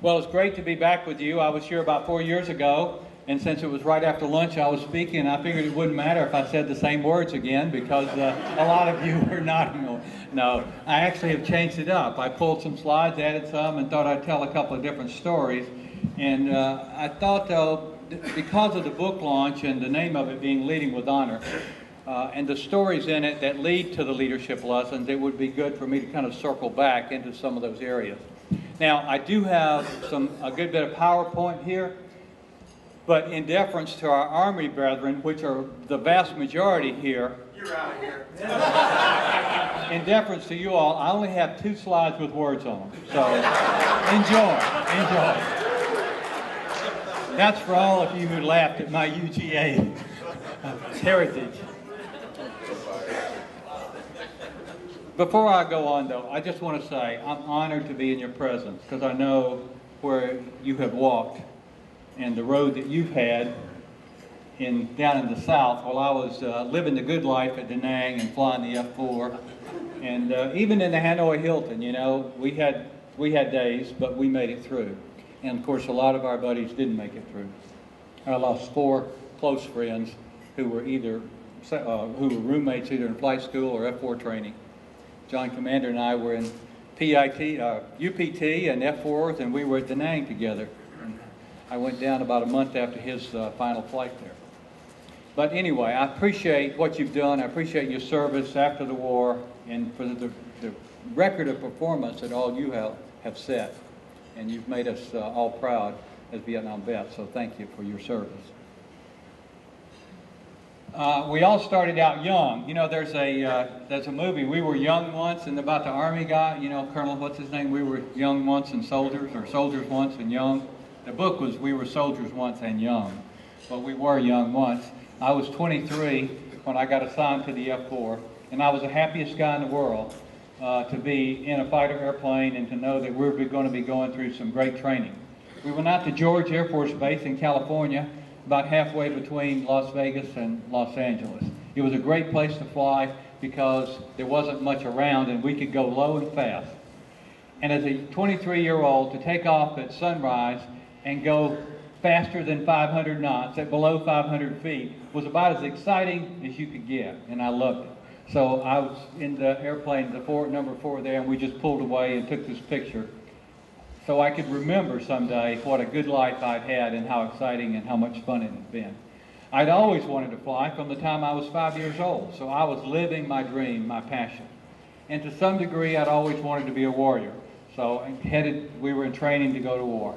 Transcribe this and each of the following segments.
Well, it's great to be back with you. I was here about 4 years ago, and since it was right after lunch I was speaking, I figured it wouldn't matter if I said the same words again because a lot of you were nodding. No, I actually have changed it up. I pulled some slides, added some, and thought I'd tell a couple of different stories. And I thought, though, because of the book launch and the name of it being Leading with Honor, and the stories in it that lead to the leadership lessons, it would be good for me to kind of circle back into some of those areas. Now, I do have a good bit of PowerPoint here, but in deference to our Army brethren, which are the vast majority here, you're out of here. In deference to you all, I only have 2 slides with words on them. So enjoy. That's for all of you who laughed at my UGA heritage. Before I go on, though, I just want to say I'm honored to be in your presence because I know where you have walked and the road that you've had down in the South while I was living the good life at Da Nang and flying the F-4. And even in the Hanoi Hilton, you know, we had days, but we made it through. And, of course, a lot of our buddies didn't make it through. I lost 4 close friends who were roommates either in flight school or F-4 training. John Commander and I were in UPT and F-4s, and we were at Da Nang together. And I went down about a month after his final flight there. But anyway, I appreciate what you've done. I appreciate your service after the war and for the record of performance that all you have set. And you've made us all proud as Vietnam vets, so thank you for your service. We all started out young. You know, there's a movie, We Were Young Once, and about the Army guy, you know, Colonel, what's his name? We were young once and soldiers, or soldiers once and young. The book was We Were Soldiers Once and Young, but we were young once. I was 23 when I got assigned to the F-4, and I was the happiest guy in the world to be in a fighter airplane and to know that we were going to be going through some great training. We went out to George Air Force Base in California, about halfway between Las Vegas and Los Angeles. It was a great place to fly because there wasn't much around and we could go low and fast. And as a 23-year-old, to take off at sunrise and go faster than 500 knots at below 500 feet was about as exciting as you could get, and I loved it. So I was in the airplane, number 4 there, and we just pulled away and took this picture so I could remember someday what a good life I'd had and how exciting and how much fun it had been. I'd always wanted to fly from the time I was 5 years old, so I was living my dream, my passion. And to some degree, I'd always wanted to be a warrior. So we were in training to go to war.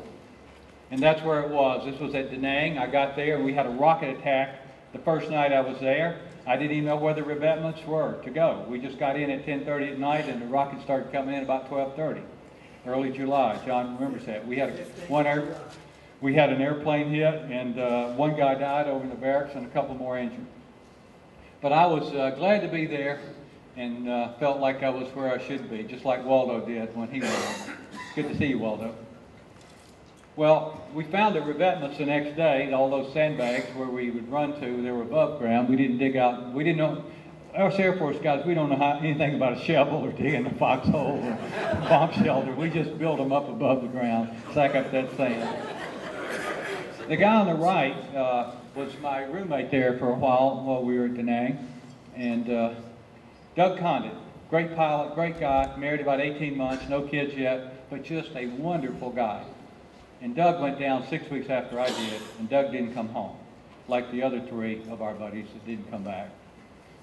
And that's where it was. This was at Da Nang. I got there, and we had a rocket attack the first night I was there. I didn't even know where the revetments were to go. We just got in at 10:30 at night, and the rockets started coming in about 12:30. Early July. John remembers that. We had an airplane hit, and one guy died over in the barracks and a couple more injured. But I was glad to be there and felt like I was where I should be, just like Waldo did when he went over. Good to see you, Waldo. Well, we found the revetments the next day, all those sandbags where we would run to. They were above ground. We didn't dig out. We didn't know. Us Air Force guys, we don't know anything about a shovel or digging a foxhole or bomb shelter. We just build them up above the ground, sack up that sand. The guy on the right was my roommate there for a while we were at Da Nang, and Doug Condit, great pilot, great guy, married about 18 months, no kids yet, but just a wonderful guy. And Doug went down 6 weeks after I did, and Doug didn't come home, like the other 3 of our buddies that didn't come back.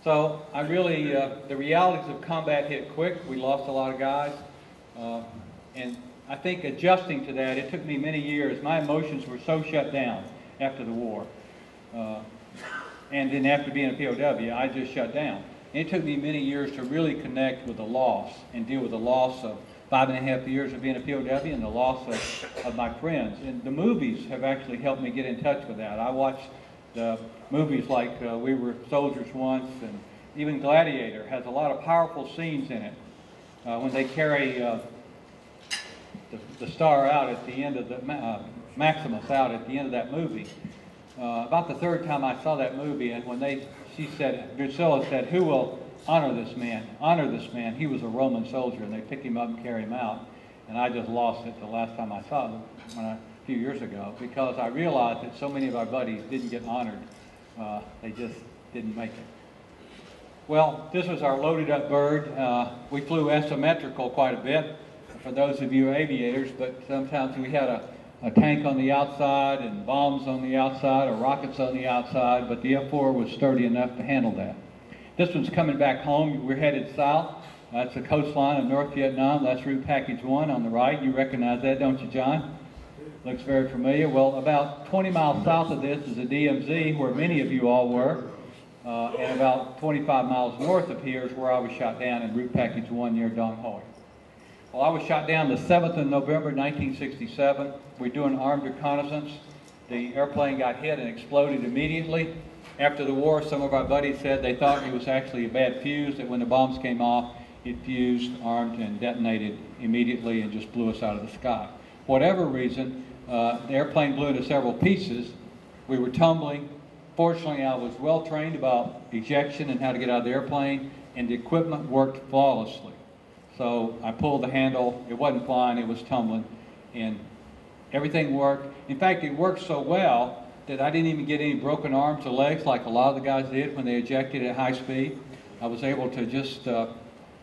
So I really, the realities of combat hit quick. We lost a lot of guys. And I think adjusting to that, it took me many years. My emotions were so shut down after the war. And then after being a POW, I just shut down. And it took me many years to really connect with the loss and deal with the loss of 5.5 years of being a POW and the loss of my friends. And the movies have actually helped me get in touch with that. I watched the movies like We Were Soldiers Once, and even Gladiator has a lot of powerful scenes in it. When they carry the star out at the end of the, Maximus out at the end of that movie. About the 3rd time I saw that movie, and when Drusilla said, "Who will honor this man? Honor this man. He was a Roman soldier," and they pick him up and carry him out. and I just lost it the last time I saw them a few years ago, because I realized that so many of our buddies didn't get honored. They just didn't make it. Well, this was our loaded up bird. We flew asymmetrical quite a bit, for those of you aviators, but sometimes we had a tank on the outside and bombs on the outside or rockets on the outside, but the F-4 was sturdy enough to handle that. This one's coming back home. We're headed south. That's the coastline of North Vietnam. That's Route Package 1 on the right. You recognize that, don't you, John? Looks very familiar. Well, about 20 miles south of this is the DMZ, where many of you all were. And about 25 miles north of here is where I was shot down in Route Package 1 near Dong Hoi. Well, I was shot down the 7th of November, 1967. We're doing armed reconnaissance. The airplane got hit and exploded immediately. After the war, some of our buddies said they thought it was actually a bad fuse, that when the bombs came off, it fused, armed, and detonated immediately and just blew us out of the sky. For whatever reason, the airplane blew into several pieces. We were tumbling. Fortunately, I was well trained about ejection and how to get out of the airplane, and the equipment worked flawlessly. So I pulled the handle. It wasn't flying, it was tumbling, and everything worked. In fact, it worked so well that I didn't even get any broken arms or legs like a lot of the guys did when they ejected at high speed. I was able to just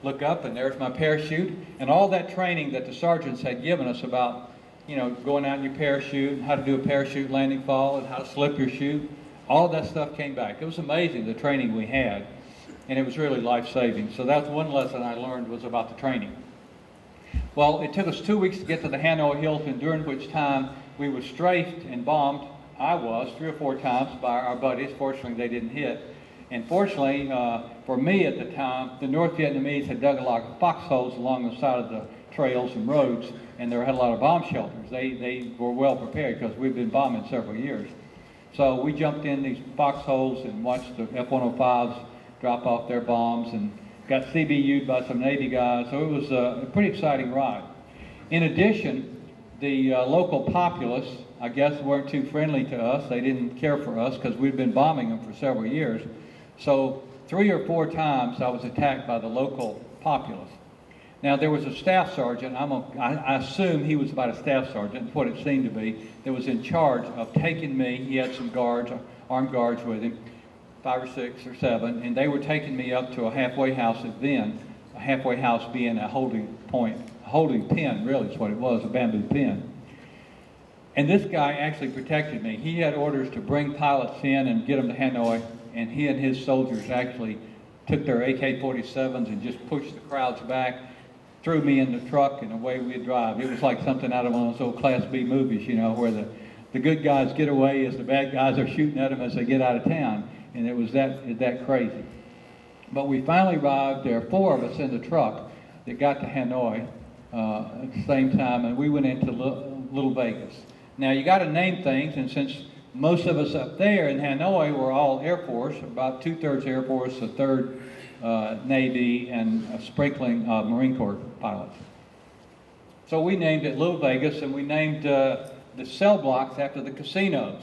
look up, and there's my parachute, and all that training that the sergeants had given us about, you know, going out in your parachute and how to do a parachute landing fall and how to slip your chute. All that stuff came back. It was amazing, the training we had, and it was really life-saving. So that's one lesson I learned, was about the training. Well, it took us 2 weeks to get to the Hanoi Hilton, during which time we were strafed and bombed. I was 3 or 4 times by our buddies. Fortunately, they didn't hit. And fortunately, for me at the time, the North Vietnamese had dug a lot of foxholes along the side of the trails and roads, and there had a lot of bomb shelters. They were well prepared, because we've been bombing several years. So we jumped in these foxholes and watched the F-105s drop off their bombs, and got CBU'd by some Navy guys. So it was a pretty exciting ride. In addition, the local populace, I guess, weren't too friendly to us. They didn't care for us because we'd been bombing them for several years. So 3 or 4 times I was attacked by the local populace. Now, there was a staff sergeant, I assume he was about a staff sergeant, what it seemed to be, that was in charge of taking me. He had some guards, armed guards with him, 5 or 6 or 7, and they were taking me up to a halfway house at then, a halfway house being a holding pen, really is what it was, a bamboo pen. And this guy actually protected me. He had orders to bring pilots in and get them to Hanoi, and he and his soldiers actually took their AK-47s and just pushed the crowds back, threw me in the truck, and away we'd drive. It was like something out of one of those old Class B movies, you know, where the good guys get away as the bad guys are shooting at them as they get out of town. And it was that crazy. But we finally arrived. There were 4 of us in the truck that got to Hanoi at the same time, and we went into Little Vegas. Now, you got to name things, and since most of us up there in Hanoi were all Air Force, about 2/3 Air Force, 1/3 Navy, and a sprinkling of Marine Corps pilots. So we named it Little Vegas, and we named the cell blocks after the casinos.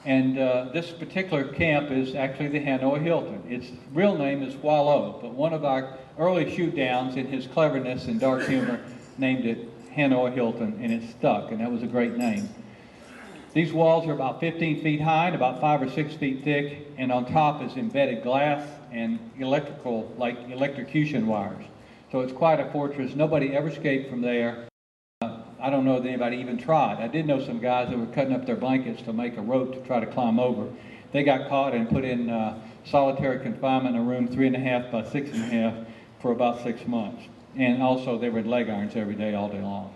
And this particular camp is actually the Hanoi Hilton. Its real name is Hoa Lo, but one of our early shoot-downs, in his cleverness and dark humor, named it Hanoi Hilton, and it stuck, and that was a great name. These walls are about 15 feet high and about 5 or 6 feet thick, and on top is embedded glass and electrocution wires. So it's quite a fortress. Nobody ever escaped from there. I don't know that anybody even tried. I did know some guys that were cutting up their blankets to make a rope to try to climb over. They got caught and put in solitary confinement in a room 3.5 by 6.5 for about 6 months. And also they were in leg irons every day, all day long.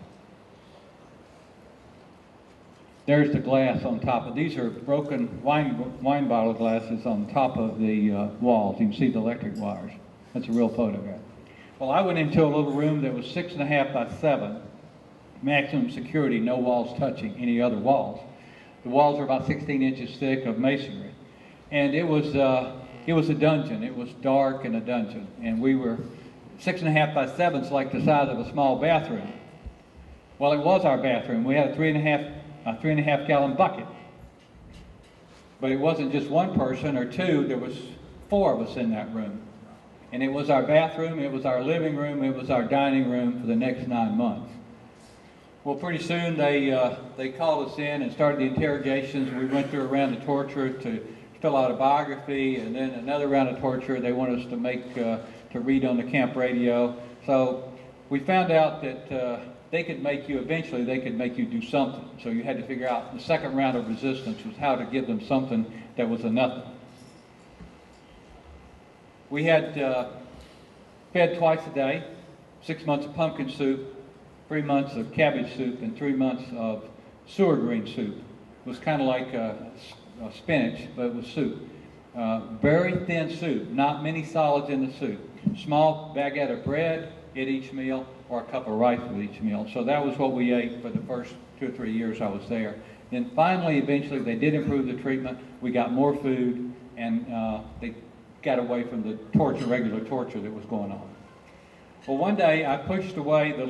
There's the glass on top of these. Are broken wine bottle glasses on top of the walls. You can see the electric wires. That's a real photograph. Well, I went into a little room that was 6.5 by 7. Maximum security, no walls touching any other walls. The walls are about 16 inches thick of masonry. And it was a dungeon. It was dark and a dungeon. And we were 6.5 by 7's like the size of a small bathroom. Well, it was our bathroom. We had a 3.5 gallon bucket. But it wasn't just one person or two. There was 4 of us in that room. And it was our bathroom, it was our living room, it was our dining room for the next 9 months. Well, pretty soon they called us in and started the interrogations. We went through a round of torture to fill out a biography, and then another round of torture they wanted us to read on the camp radio. So we found out that they could make you do something. So you had to figure out the second round of resistance was how to give them something that was a nothing. We had fed twice a day, 6 months of pumpkin soup, 3 months of cabbage soup, and 3 months of sewer green soup. It was kind of like spinach, but it was soup. Very thin soup, not many solids in the soup. Small baguette of bread at each meal, or a cup of rice with each meal. So that was what we ate for the first 2 or 3 years I was there. Then finally, eventually, they did improve the treatment. We got more food, and they got away from the regular torture that was going on. Well, one day I pushed away there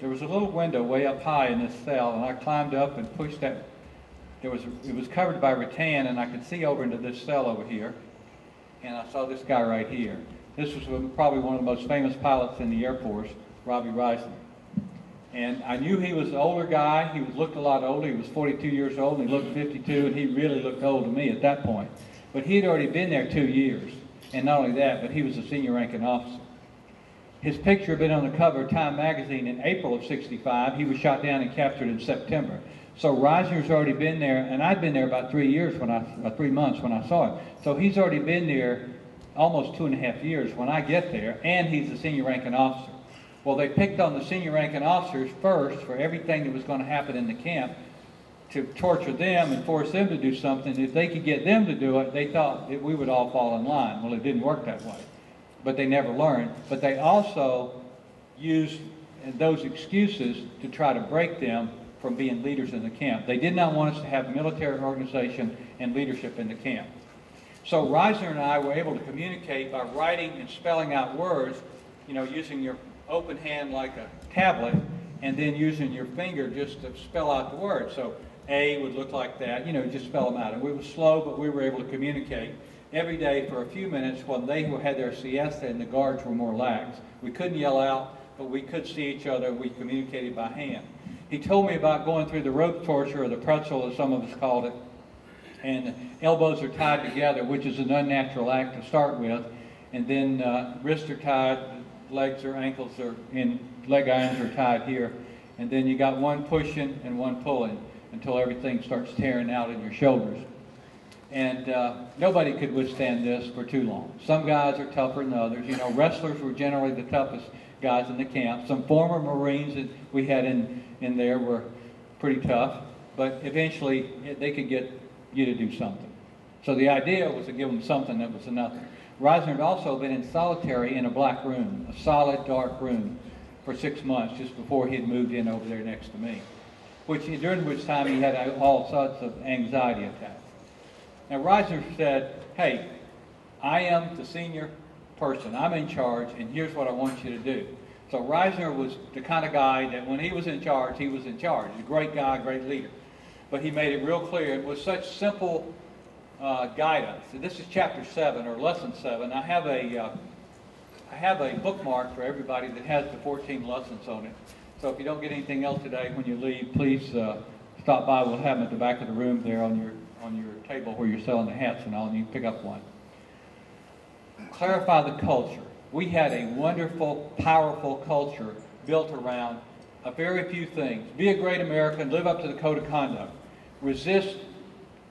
was a little window way up high in this cell, and I climbed up and pushed that. It was covered by rattan, and I could see over into this cell over here, and I saw this guy right here. This was probably one of the most famous pilots in the Air Force, Robbie Reisner. And I knew he was an older guy. He looked a lot older. He was 42 years old, and he looked 52, and he really looked old to me at that point. But he had already been there 2 years. And not only that, but he was a senior ranking officer. His picture had been on the cover of Time magazine in April of '65. He was shot down and captured in September. So Reisner's already been there, and I'd been there about 3 months when I saw him. So he's already been there almost 2.5 years when I get there, and he's a senior ranking officer. Well, they picked on the senior ranking officers first for everything that was going to happen in the camp to torture them and force them to do something. If they could get them to do it, they thought that we would all fall in line. Well, it didn't work that way, but they never learned. But they also used those excuses to try to break them from being leaders in the camp. They did not want us to have military organization and leadership in the camp. So Reisner and I were able to communicate by writing and spelling out words, using your open hand like a tablet, and then using your finger just to spell out the words. So A would look like that, just spell them out. And we were slow, but we were able to communicate every day for a few minutes when they had their siesta and the guards were more lax. We couldn't yell out, but we could see each other. We communicated by hand. He told me about going through the rope torture, or the pretzel as some of us called it, and elbows are tied together, which is an unnatural act to start with, and then wrists are tied, legs or ankles are in, leg irons are tied here, and then you got one pushing and one pulling until everything starts tearing out in your shoulders. And nobody could withstand this for too long. Some guys are tougher than others. Wrestlers were generally the toughest guys in the camp. Some former Marines that we had in there were pretty tough, but eventually they could get you to do something. So the idea was to give them something that was nothing. Reisner had also been in solitary in a black room, a solid dark room, for 6 months just before he had moved in over there next to me, during which time he had all sorts of anxiety attacks. Now Reisner said, "Hey, I am the senior person. I'm in charge, and here's what I want you to do." So Reisner was the kind of guy that when he was in charge, he was in charge. He's a great guy, great leader. But he made it real clear. It was such simple guidance. And this is chapter 7 or lesson 7. I have a bookmark for everybody that has the 14 lessons on it. So if you don't get anything else today when you leave, please stop by. We'll have them at the back of the room there on your table where you're selling the hats and all, and you can pick up one. Clarify the culture. We had a wonderful, powerful culture built around a very few things. Be a great American, live up to the code of conduct. Resist,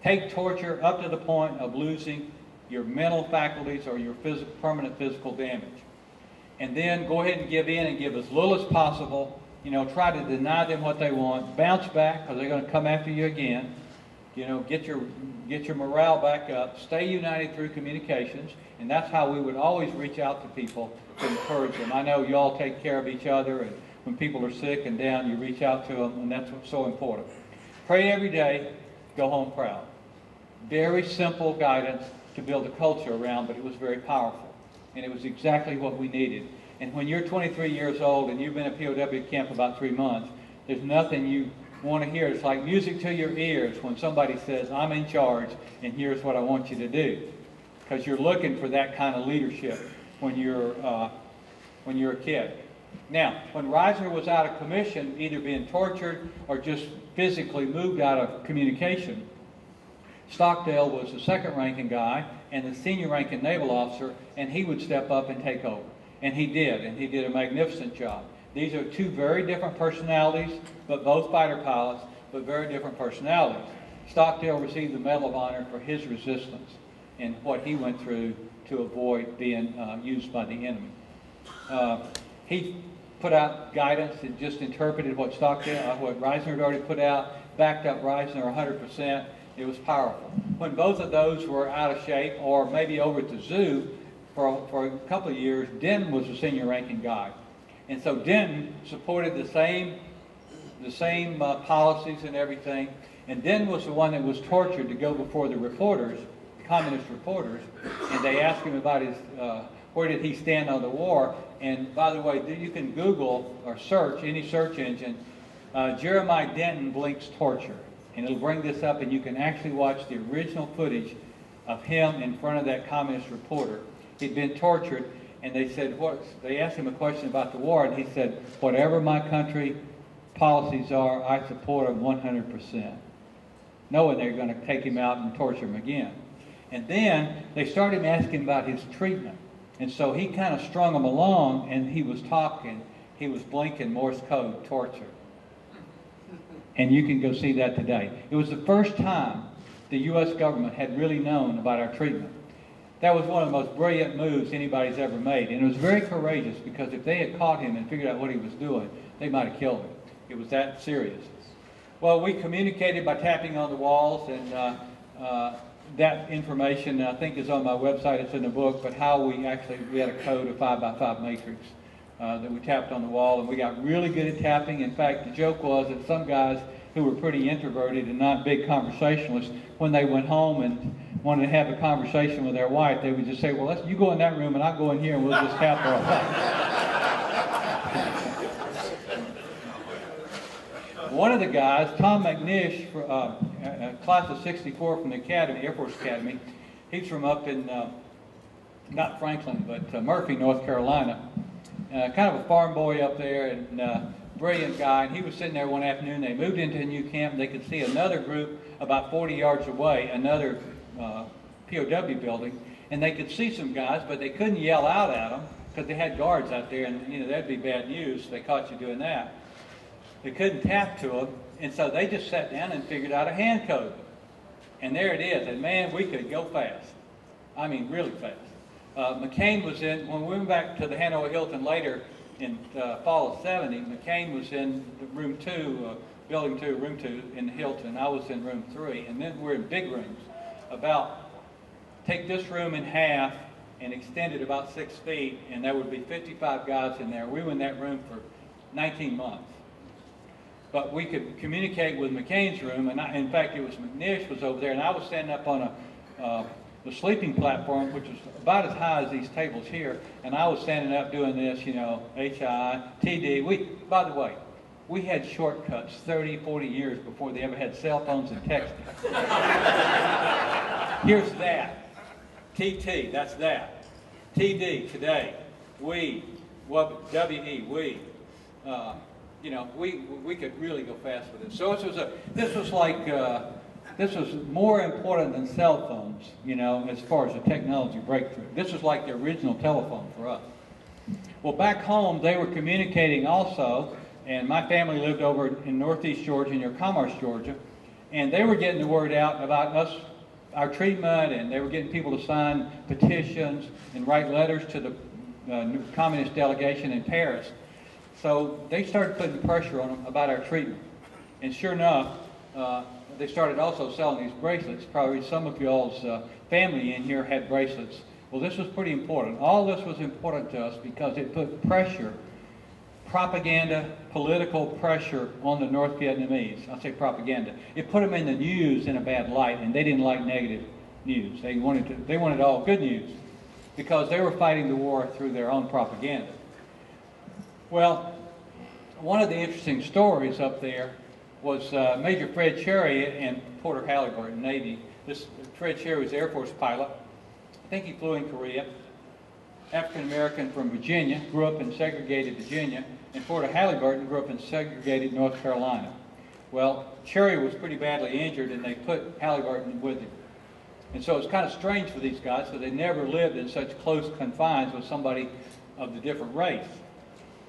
take torture up to the point of losing your mental faculties or your permanent physical damage. And then go ahead and give in and give as little as possible. Try to deny them what they want. Bounce back, because they're going to come after you again. Get your morale back up. Stay united through communications. And that's how we would always reach out to people to encourage them. I know you all take care of each other, and when people are sick and down, you reach out to them, and that's what's so important. Pray every day, go home proud. Very simple guidance to build a culture around, but it was very powerful. And it was exactly what we needed. And when you're 23 years old and you've been at POW camp about 3 months, there's nothing you want to hear. It's like music to your ears when somebody says, "I'm in charge, and here's what I want you to do." Because you're looking for that kind of leadership. when you're a kid. Now, when Reisner was out of commission, either being tortured or just physically moved out of communication, Stockdale was the second-ranking guy and the senior-ranking naval officer, and he would step up and take over. And he did a magnificent job. These are two very different personalities, but both fighter pilots, but very different personalities. Stockdale received the Medal of Honor for his resistance and what he went through to avoid being used by the enemy. He put out guidance that just interpreted what what Reisner had already put out, backed up Reisner 100%. It was powerful. When both of those were out of shape, or maybe over at the zoo for a couple of years, Denton was the senior ranking guy. And so Denton supported the same policies and everything. And Denton was the one that was tortured to go before the reporters, the communist reporters, and they asked him about where did he stand on the war. And by the way, you can Google or search, any search engine, Jeremiah Denton blinks torture. And it'll bring this up, and you can actually watch the original footage of him in front of that communist reporter. He'd been tortured, and they said, they asked him a question about the war, and he said, whatever my country policies are, I support them 100%. Knowing they're going to take him out and torture him again. And then they started asking about his treatment. And so he kind of strung them along, and he was talking, he was blinking Morse code, torture. And you can go see that today. It was the first time the U.S. government had really known about our treatment. That was one of the most brilliant moves anybody's ever made. And it was very courageous, because if they had caught him and figured out what he was doing, they might have killed him. It was that serious. Well, we communicated by tapping on the walls, and that information, I think, is on my website. It's in the book, but how we had a code, a 5x5 matrix that we tapped on the wall, and we got really good at tapping. In fact, the joke was that some guys who were pretty introverted and not big conversationalists, when they went home and wanted to have a conversation with their wife, they would just say, well, you go in that room and I'll go in here and we'll just tap our wife. One of the guys, Tom McNish, class of '64 from the Academy, Air Force Academy, he's from up in, not Franklin, but Murphy, North Carolina. Kind of a farm boy up there, and brilliant guy. And he was sitting there one afternoon. They moved into a new camp, and they could see another group about 40 yards away, another POW building, and they could see some guys, but they couldn't yell out at them because they had guards out there, and that'd be bad news if they caught you doing that. They couldn't tap to them, and so they just sat down and figured out a hand code. And there it is, and man, we could go fast. I mean, really fast. McCain was in, when we went back to the Hanoi Hilton later in fall of '70, McCain was in room 2, building 2, room 2 in the Hilton. I was in room 3, and then we're in big rooms. Take this room in half and extend it about 6 feet, and there would be 55 guys in there. We were in that room for 19 months. But we could communicate with McCain's room, and in fact, it was McNish was over there, and I was standing up on the sleeping platform, which was about as high as these tables here, and I was standing up doing this, HI, TD. By the way, we had shortcuts 30, 40 years before they ever had cell phones and texting. Here's that. TT, that's that. TD, today. We, WE, we. We could really go fast with it. So this was more important than cell phones, as far as a technology breakthrough. This was like the original telephone for us. Well, back home, they were communicating also, and my family lived over in northeast Georgia, near Commerce, Georgia, and they were getting the word out about us, our treatment, and they were getting people to sign petitions and write letters to the communist delegation in Paris. So they started putting pressure on them about our treatment. And sure enough, they started also selling these bracelets. Probably some of y'all's family in here had bracelets. Well, this was pretty important. All this was important to us because it put pressure, propaganda, political pressure on the North Vietnamese. I say propaganda. It put them in the news in a bad light, and they didn't like negative news. They wanted all good news because they were fighting the war through their own propaganda. Well, one of the interesting stories up there was Major Fred Cherry and Porter Halliburton, Navy. This Fred Cherry was an Air Force pilot. I think he flew in Korea. African American from Virginia, grew up in segregated Virginia, and Porter Halliburton grew up in segregated North Carolina. Well, Cherry was pretty badly injured, and they put Halliburton with him. And so it's kind of strange for these guys, because they never lived in such close confines with somebody of the different race.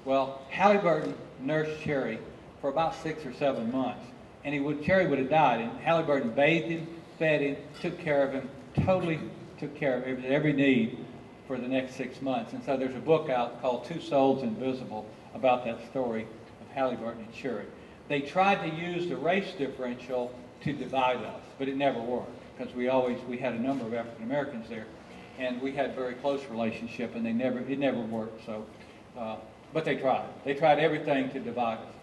Well, Halliburton nursed Cherry for about 6 or 7 months, and Cherry would have died. And Halliburton bathed him, fed him, took care of him, totally took care of every need for the next 6 months. And so there's a book out called Two Souls Invisible about that story of Halliburton and Cherry. They tried to use the race differential to divide us, but it never worked, because we had a number of African Americans there, and we had a very close relationship, and it never worked. So, but they tried. They tried everything to divide us.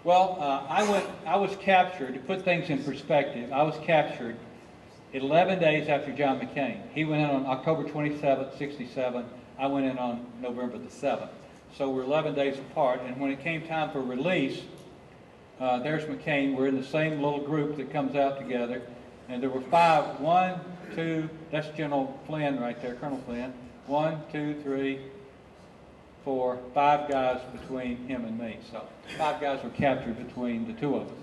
Well, I was captured. To put things in perspective, I was captured 11 days after John McCain. He went in on October 27th, 67. I went in on November the 7th. So we're 11 days apart, and when it came time for release, there's McCain. We're in the same little group that comes out together. And there were 5, 1, 2, that's General Flynn right there, Colonel Flynn. 1, 2, 3, 4, 5 guys between him and me. So 5 guys were captured between the 2 of us.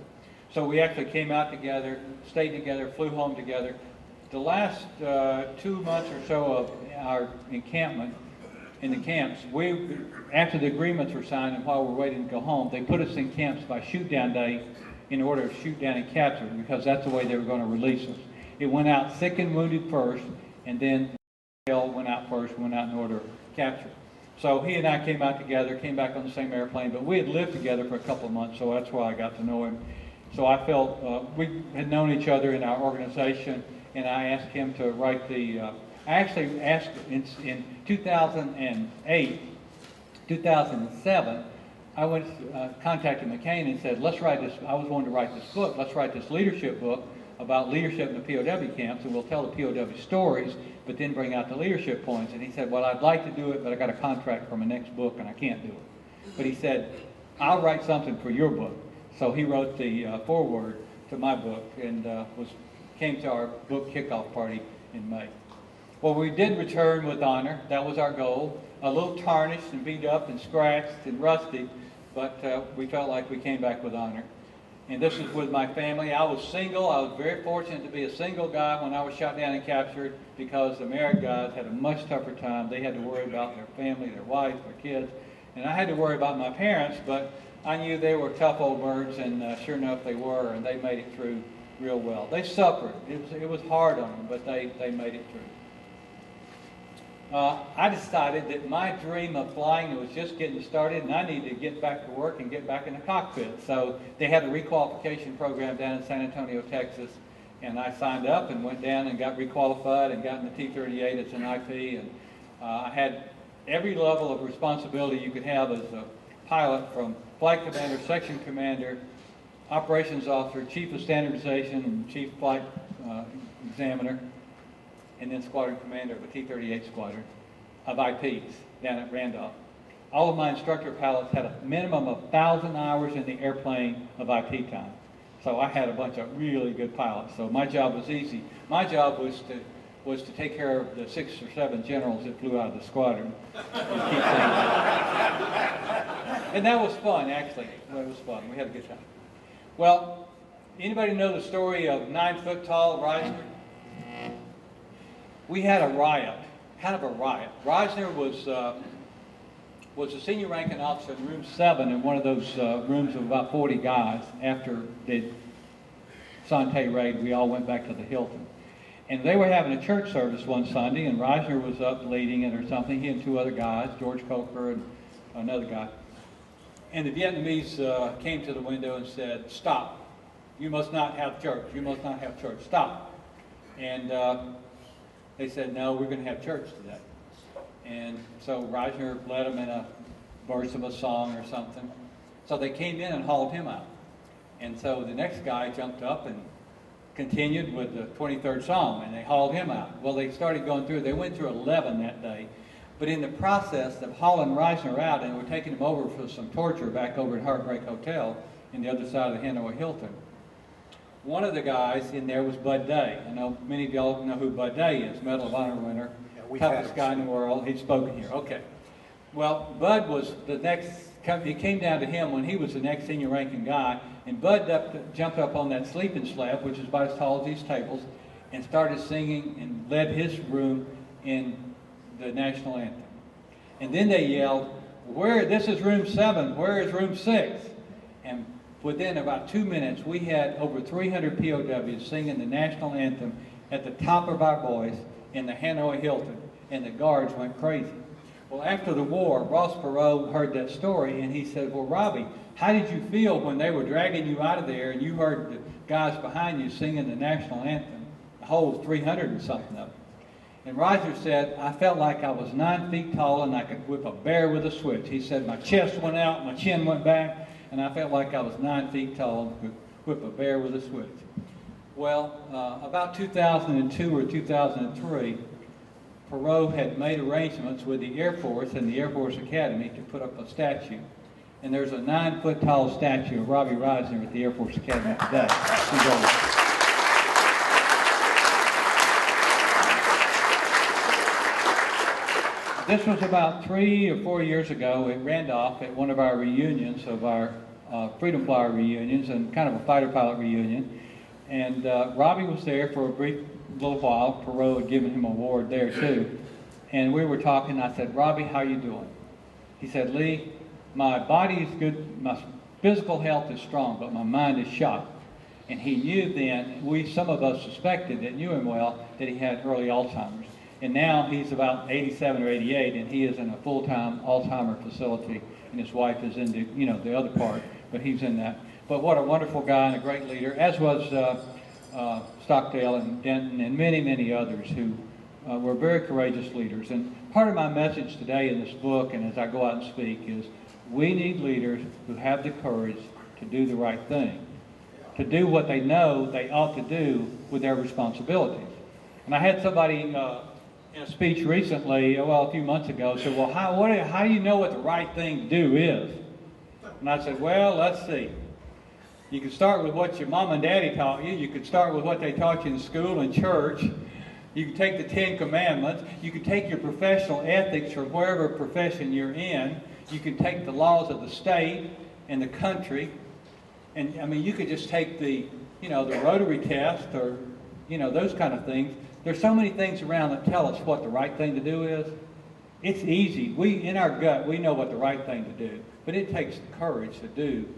So we actually came out together, stayed together, flew home together. The last 2 months or so of our encampment in the camps, after the agreements were signed and while we were waiting to go home, they put us in camps by shoot-down day in order to shoot down and capture, because that's the way they were going to release us. It went out sick and wounded first, and then went out first, went out in order of capture. So he and I came out together, came back on the same airplane, but we had lived together for a couple of months, so that's why I got to know him. So I felt we had known each other in our organization, and I asked him to write I actually asked in 2008, 2007, I went contacted McCain and said, let's write this. I was wanting to write this book. Let's write this leadership book about leadership in the POW camps, and we'll tell the POW stories, but then bring out the leadership points. And he said, well, I'd like to do it, but I got a contract for my next book, and I can't do it. But he said, I'll write something for your book. So he wrote the foreword to my book, and came to our book kickoff party in May. Well, we did return with honor. That was our goal. A little tarnished and beat up and scratched and rusty, but we felt like we came back with honor. And this is with my family. I was single. I was very fortunate to be a single guy when I was shot down and captured, because the married guys had a much tougher time. They had to worry about their family, their wife, their kids. And I had to worry about my parents, but I knew they were tough old birds, and sure enough they were, and they made it through real well. They suffered. It was hard on them, but they made it through. I decided that my dream of flying was just getting started, and I needed to get back to work and get back in the cockpit. So they had a requalification program down in San Antonio, Texas, and I signed up and went down and got requalified and got in the T-38. It's an IP, and I had every level of responsibility you could have as a pilot, from flight commander, section commander, operations officer, chief of standardization, and chief flight examiner, and then squadron commander of a T-38 squadron of IPs down at Randolph. All of my instructor pilots had a minimum of 1,000 hours in the airplane of IP time. So I had a bunch of really good pilots. So my job was easy. My job was to take care of the 6 or 7 generals that flew out of the squadron and keep things. And that was fun, actually. It was fun. We had a good time. Well, anybody know the story of 9-foot-tall Reisner? We had a riot, kind of a riot. Reisner was a senior ranking officer in room 7 in one of those rooms of about 40 guys. After the Sante raid, we all went back to the Hilton. And they were having a church service one Sunday, and Reisner was up leading it or something. He and 2 other guys, George Coker and another guy. And the Vietnamese came to the window and said, stop. You must not have church. You must not have church. Stop. And they said, no, we're going to have church today. And so Reisner led them in a verse of a song or something. So they came in and hauled him out. And so the next guy jumped up and continued with the 23rd Psalm, and they hauled him out. Well, they started going through. They went through 11 that day. But in the process of hauling Reisner out, and we're taking him over for some torture back over at Heartbreak Hotel in the other side of the Hanoi Hilton, one of the guys in there was Bud Day. I know many of y'all know who Bud Day is, Medal of Honor winner. toughest guy in the world. He'd spoken here. Okay. Well, Bud was the next, it came down to him when he was the next senior ranking guy, and Bud jumped up on that sleeping slab, which is about as tall as these tables, and started singing and led his room in the national anthem. And then they yelled, this is room 7, where is room 6? And within about 2 minutes, we had over 300 POWs singing the national anthem at the top of our voice in the Hanoi Hilton, and the guards went crazy. Well, after the war, Ross Perot heard that story, and he said, well, Robbie, how did you feel when they were dragging you out of there and you heard the guys behind you singing the national anthem, the whole 300 and something of them? And Roger said, I felt like I was 9 feet tall and I could whip a bear with a switch. He said, my chest went out, my chin went back, and I felt like I was 9 feet tall and could whip a bear with a switch. Well, about 2002 or 2003, Perot had made arrangements with the Air Force and the Air Force Academy to put up a statue. And there's a 9-foot tall statue of Robbie Reisner at the Air Force Academy today. This was about 3 or 4 years ago at Randolph at one of our reunions of our Freedom Flyer reunions and kind of a fighter pilot reunion. And Robbie was there for a brief little while. Perot had given him an award there too. And we were talking. I said, Robbie, how you doing? He said, Lee, my body is good. My physical health is strong, but my mind is shot. And he knew then, some of us suspected that knew him well, that he had early Alzheimer's. And now he's about 87 or 88, and he is in a full-time Alzheimer facility, and his wife is in the other part, but he's in that. But what a wonderful guy and a great leader, as was Stockdale and Denton and many, many others who were very courageous leaders. And part of my message today in this book, and as I go out and speak, is we need leaders who have the courage to do the right thing, to do what they know they ought to do with their responsibilities. And I had somebody in a speech recently, a few months ago, said, well, how do you know what the right thing to do is? And I said, well, let's see. You can start with what your mom and daddy taught you. You could start with what they taught you in school and church. You can take the 10 Commandments. You can take your professional ethics from wherever profession you're in. You can take the laws of the state and the country. And, I mean, you could just take the Rotary test or, those kind of things. There's so many things around that tell us what the right thing to do is. It's easy. In our gut, we know what the right thing to do. But it takes courage to do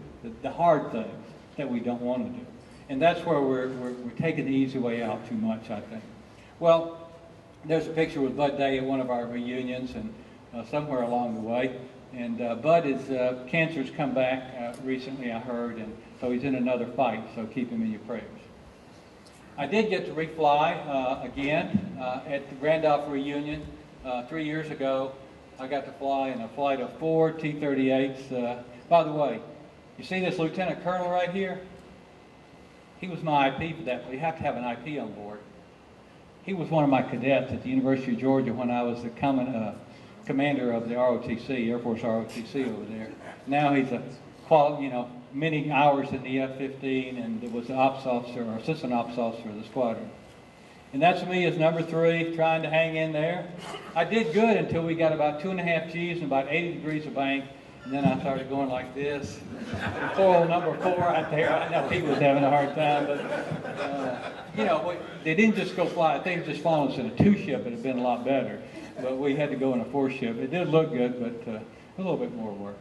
the hard things that we don't want to do. And that's where we're taking the easy way out too much, I think. Well, there's a picture with Bud Day at one of our reunions and somewhere along the way. And Bud cancer's come back recently, I heard, and so he's in another fight, so keep him in your prayers. I did get to refly again at the Randolph reunion 3 years ago. I got to fly in a flight of 4 T-38s. By the way, you see this Lieutenant Colonel right here? He was my IP for that, but you have to have an IP on board. He was one of my cadets at the University of Georgia when I was the commander of the ROTC, Air Force ROTC over there. Now he's many hours in the F-15 and was an ops officer or assistant ops officer of the squadron. And that's me as number 3, trying to hang in there. I did good until we got about 2.5 Gs and about 80 degrees of bank. And then I started going like this. And poor old number 4 out there, I know he was having a hard time, but they didn't just go fly. If they had just flown us in a 2-ship, it would have been a lot better. But we had to go in a 4-ship. It did look good, but a little bit more work.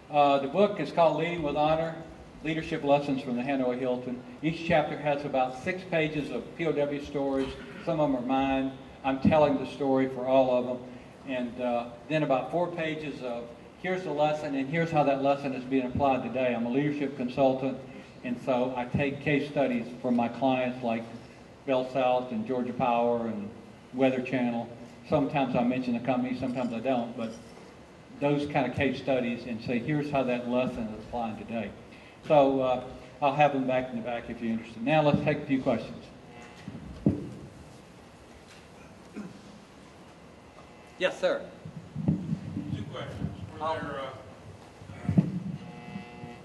The book is called Leading with Honor, Leadership Lessons from the Hanoi Hilton. Each chapter has about 6 pages of POW stories. Some of them are mine. I'm telling the story for all of them. And then about 4 pages of here's the lesson, and here's how that lesson is being applied today. I'm a leadership consultant, and so I take case studies from my clients like Bell South and Georgia Power and Weather Channel. Sometimes I mention the company, sometimes I don't, but those kind of case studies and say, here's how that lesson is applied today. So I'll have them back in the back if you're interested. Now let's take a few questions. Yes, sir. 2 questions. Were there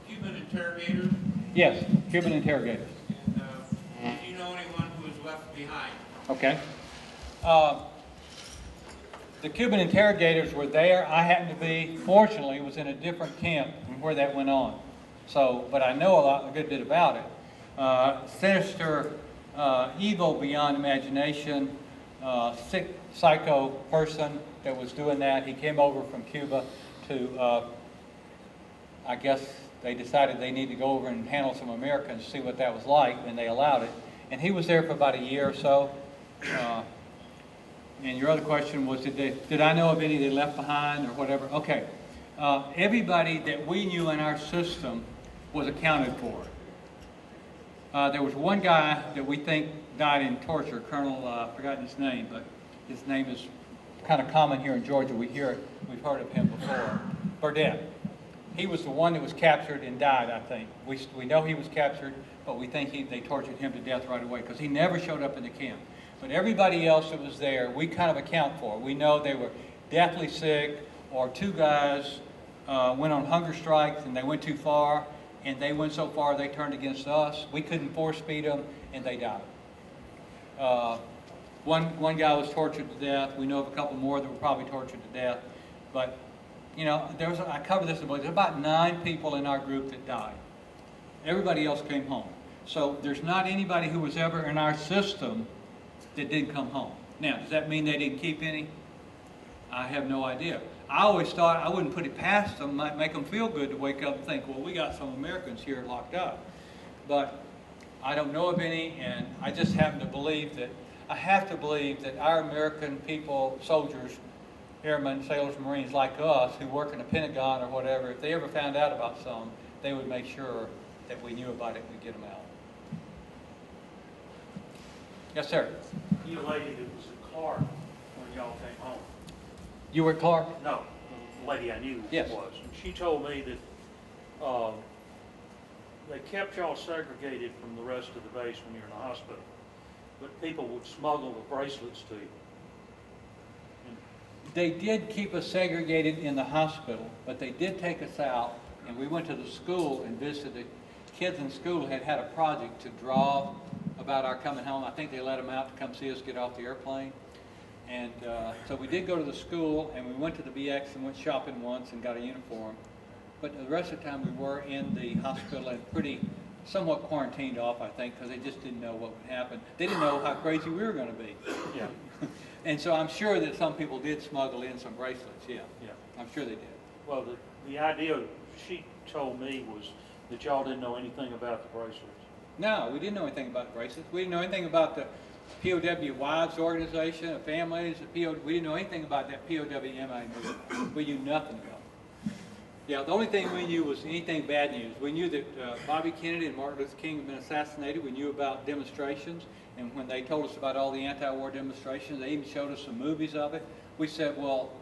Cuban interrogators? Yes, Cuban interrogators. And do you know anyone who was left behind? Okay. The Cuban interrogators were there. I happened to be, fortunately, was in a different camp from where that went on. So, but I know a good bit about it. Sinister, evil beyond imagination, sick, psycho person that was doing that. He came over from Cuba to, I guess they decided they needed to go over and handle some Americans, see what that was like, and they allowed it. And he was there for about a year or so. And your other question was, did I know of any they left behind or whatever? Okay. Everybody that we knew in our system was accounted for. There was one guy that we think died in torture, Colonel, I've forgotten his name, but his name is kind of common here in Georgia. We've heard of him before. Burdett. He was the one that was captured and died, I think. We know he was captured, but we think they tortured him to death right away because he never showed up in the camp. But everybody else that was there, we kind of account for. We know they were deathly sick, or two guys went on hunger strikes and they went too far, and they went so far they turned against us. We couldn't force feed them, and they died. One guy was tortured to death. We know of a couple more that were probably tortured to death. But, you know, I covered this in the book. There's about 9 people in our group that died. Everybody else came home. So there's not anybody who was ever in our system that didn't come home. Now, does that mean they didn't keep any? I have no idea. I always thought I wouldn't put it past them, might make them feel good to wake up and think, well, we got some Americans here locked up. But I don't know of any, and I just happen to believe that, I have to believe that our American people, soldiers, airmen, sailors, Marines like us, who work in the Pentagon or whatever, if they ever found out about some, they would make sure that we knew about it and we'd get them out. Yes, sir. You lady that was at Clark when y'all came home. You were at Clark? No, the lady I knew Yes. was. And she told me that they kept y'all segregated from the rest of the base when you were in the hospital. But people would smuggle the bracelets to you. They did keep us segregated in the hospital, but they did take us out, and we went to the school and visited. Kids in school had a project to draw about our coming home. I think they let them out to come see us get off the airplane. And so we did go to the school, and we went to the BX and went shopping once and got a uniform. But the rest of the time we were in the hospital and somewhat quarantined off, I think, because they just didn't know what would happen. They didn't know how crazy we were going to be. Yeah. And so I'm sure that some people did smuggle in some bracelets, yeah. Yeah. I'm sure they did. Well, the idea she told me was that y'all didn't know anything about the bracelets. No, we didn't know anything about bracelets. We didn't know anything about the POW Wives Organization, the families, we didn't know anything about that POWMI movement. We knew nothing about it. Yeah, the only thing we knew was anything bad news. We knew that Bobby Kennedy and Martin Luther King had been assassinated. We knew about demonstrations, and when they told us about all the anti-war demonstrations, they even showed us some movies of it. We said, well,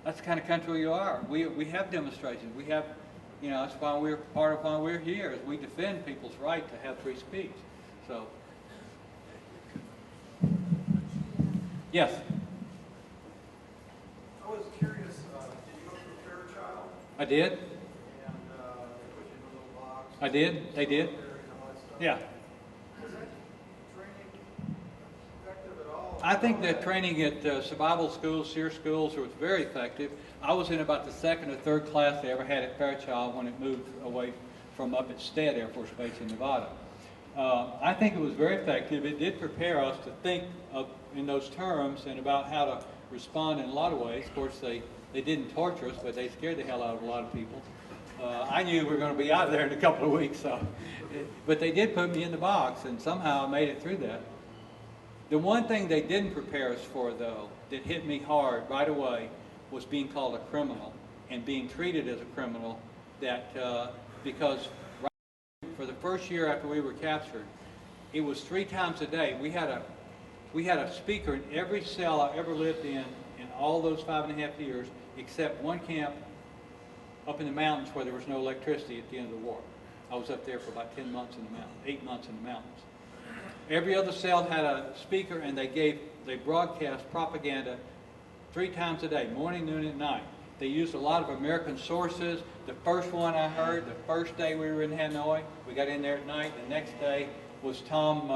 that's the kind of country you are. We have demonstrations. We have, you know, that's why we're part of why we're here, is we defend people's right to have free speech. So, yes. I was curious, did you go through Fairchild? I did. And they put you in a little box? I did. They did. And all that stuff? Yeah. Was that training effective at all? I think that training at survival schools, SEER schools, was very effective. I was in about the 2nd or 3rd class they ever had at Fairchild when it moved away from up at Stead Air Force Base in Nevada. I think it was very effective. It did prepare us to think in those terms and about how to respond in a lot of ways. Of course, they didn't torture us, but they scared the hell out of a lot of people. I knew we were going to be out of there in a couple of weeks, but they did put me in the box, and somehow I made it through that. The one thing they didn't prepare us for, though, that hit me hard right away, was being called a criminal and being treated as a criminal. Because for the first year after we were captured, it was 3 times a day. We had a speaker in every cell I ever lived in all those 5.5 years, except one camp up in the mountains where there was no electricity at the end of the war. I was up there for about 10 months in the mountains, 8 months in the mountains. Every other cell had a speaker, and they broadcast propaganda 3 times a day, morning, noon, and night. They used a lot of American sources. The first one I heard, the first day we were in Hanoi, we got in there at night. The next day was Tom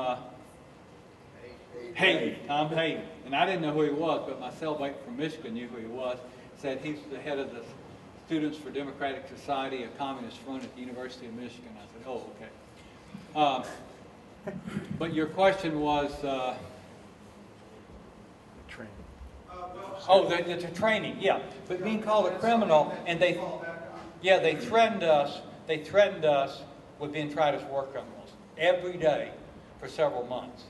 Hayden, Tom Hayden. And I didn't know who he was, but my cellmate from Michigan knew who he was. Said he's the head of the Students for Democratic Society, a communist front at the University of Michigan. I said, oh, okay. But your question was... Training. Oh, the training, yeah. But being called a criminal, and they threatened us. They threatened us with being tried as war criminals every day for several months.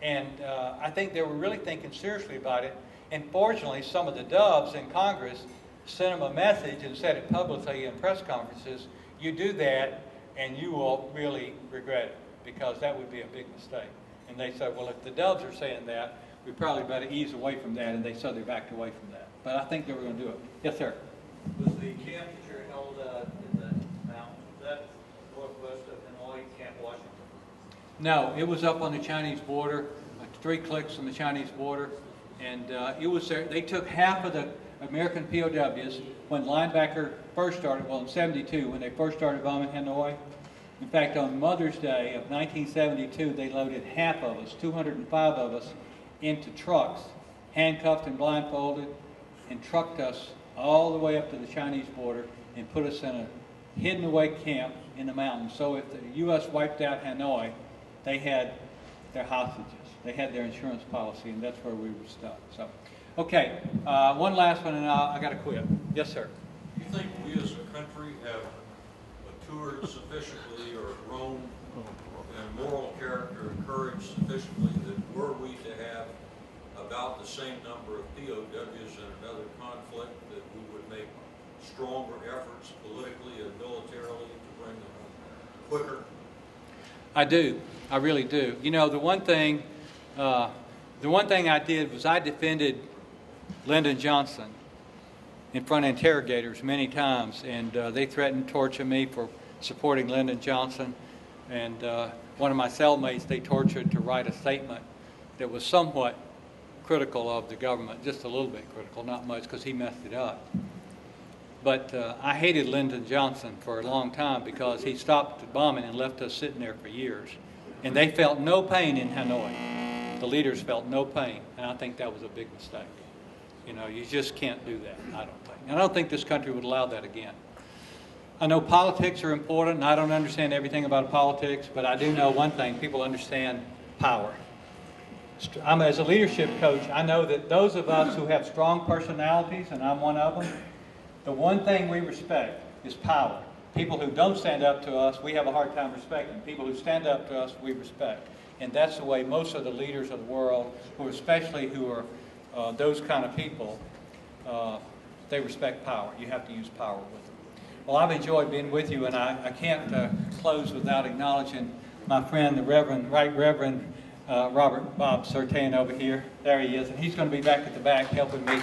And I think they were really thinking seriously about it. And fortunately, some of the doves in Congress sent them a message and said it publicly in press conferences. You do that, and you will really regret it, because that would be a big mistake. And they said, well, if the doves are saying that, we probably better ease away from that. And they said they backed away from that. But I think they were going to do it. Yes, sir. Was the camp that you're held in the mountains, was that northwest of Hanoi, Camp Washington? No, it was up on the Chinese border, 3 clicks from the Chinese border. And it was there. They took half of the American POWs when linebacker first started, well, in 72, when they first started bombing Hanoi. In fact, on Mother's Day of 1972, they loaded half of us, 205 of us, into trucks, handcuffed and blindfolded, and trucked us all the way up to the Chinese border and put us in a hidden away camp in the mountains. So if the U.S. wiped out Hanoi, they had their hostages. They had their insurance policy, and that's where we were stuck. So, okay, one last one, and I got to quit. Yes, sir. Do you think we as a country have matured sufficiently or grown in moral character and courage sufficiently that were we to have about the same number of POWs in another conflict, that we would make stronger efforts politically and militarily to bring them home quicker? I do. I really do. You know, the one thing I did was I defended Lyndon Johnson in front of interrogators many times, and they threatened to torture me for supporting Lyndon Johnson. And one of my cellmates, they tortured to write a statement that was somewhat critical of the government, just a little bit critical, not much, because he messed it up. But I hated Lyndon Johnson for a long time because he stopped the bombing and left us sitting there for years. And they felt no pain in Hanoi. The leaders felt no pain, and I think that was a big mistake. You know, you just can't do that, I don't think. And I don't think this country would allow that again. I know politics are important, and I don't understand everything about politics, but I do know one thing: people understand power. As a leadership coach, I know that those of us who have strong personalities, and I'm one of them, the one thing we respect is power. People who don't stand up to us, we have a hard time respecting. People who stand up to us, we respect. And that's the way most of the leaders of the world, who are those kind of people, they respect power. You have to use power with them. Well, I've enjoyed being with you, and I can't close without acknowledging my friend, the Right Reverend Robert Bob Sertan over here. There he is, and he's going to be back at the back helping me.